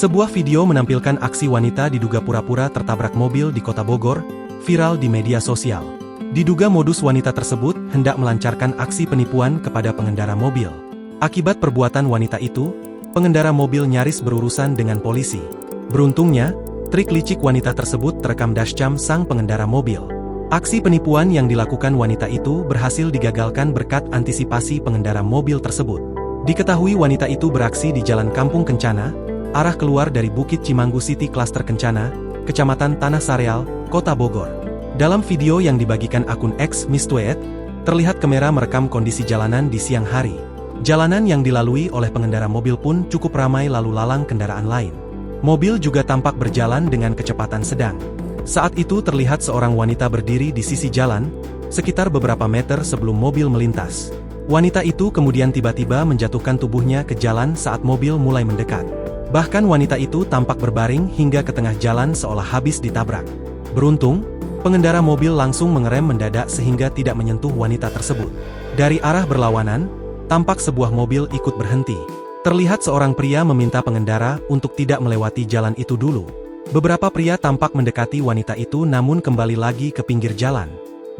Sebuah video menampilkan aksi wanita diduga pura-pura tertabrak mobil di Kota Bogor, viral di media sosial. Diduga modus wanita tersebut hendak melancarkan aksi penipuan kepada pengendara mobil. Akibat perbuatan wanita itu, pengendara mobil nyaris berurusan dengan polisi. Beruntungnya, trik licik wanita tersebut terekam dashcam sang pengendara mobil. Aksi penipuan yang dilakukan wanita itu berhasil digagalkan berkat antisipasi pengendara mobil tersebut. Diketahui wanita itu beraksi di Jalan Kampung Kencana, arah keluar dari Bukit Cimanggu City Cluster Kencana, Kecamatan Tanah Sareal, Kota Bogor. Dalam video yang dibagikan akun X Mistweet, terlihat kamera merekam kondisi jalanan di siang hari. Jalanan yang dilalui oleh pengendara mobil pun cukup ramai lalu lalang kendaraan lain. Mobil juga tampak berjalan dengan kecepatan sedang. Saat itu terlihat seorang wanita berdiri di sisi jalan, sekitar beberapa meter sebelum mobil melintas. Wanita itu kemudian tiba-tiba menjatuhkan tubuhnya ke jalan saat mobil mulai mendekat. Bahkan wanita itu tampak berbaring hingga ke tengah jalan seolah habis ditabrak. Beruntung, pengendara mobil langsung mengerem mendadak sehingga tidak menyentuh wanita tersebut. Dari arah berlawanan, tampak sebuah mobil ikut berhenti. Terlihat seorang pria meminta pengendara untuk tidak melewati jalan itu dulu. Beberapa pria tampak mendekati wanita itu namun kembali lagi ke pinggir jalan.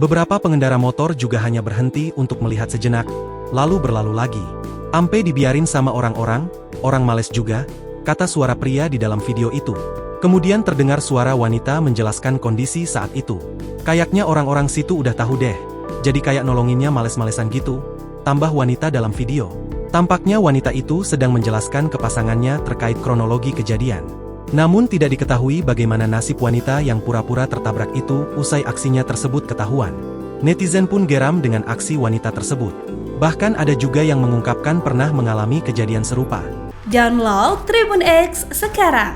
Beberapa pengendara motor juga hanya berhenti untuk melihat sejenak, lalu berlalu lagi. Ampe dibiarin sama orang-orang, orang males juga, kata suara pria di dalam video itu. Kemudian terdengar suara wanita menjelaskan kondisi saat itu. Kayaknya orang-orang situ udah tahu deh, jadi kayak nolonginnya males-malesan gitu, tambah wanita dalam video. Tampaknya wanita itu sedang menjelaskan ke pasangannya terkait kronologi kejadian. Namun tidak diketahui bagaimana nasib wanita yang pura-pura tertabrak itu usai aksinya tersebut ketahuan. Netizen pun geram dengan aksi wanita tersebut. Bahkan ada juga yang mengungkapkan pernah mengalami kejadian serupa. Download Tribun X sekarang,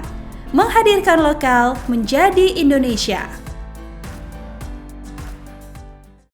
menghadirkan lokal menjadi Indonesia.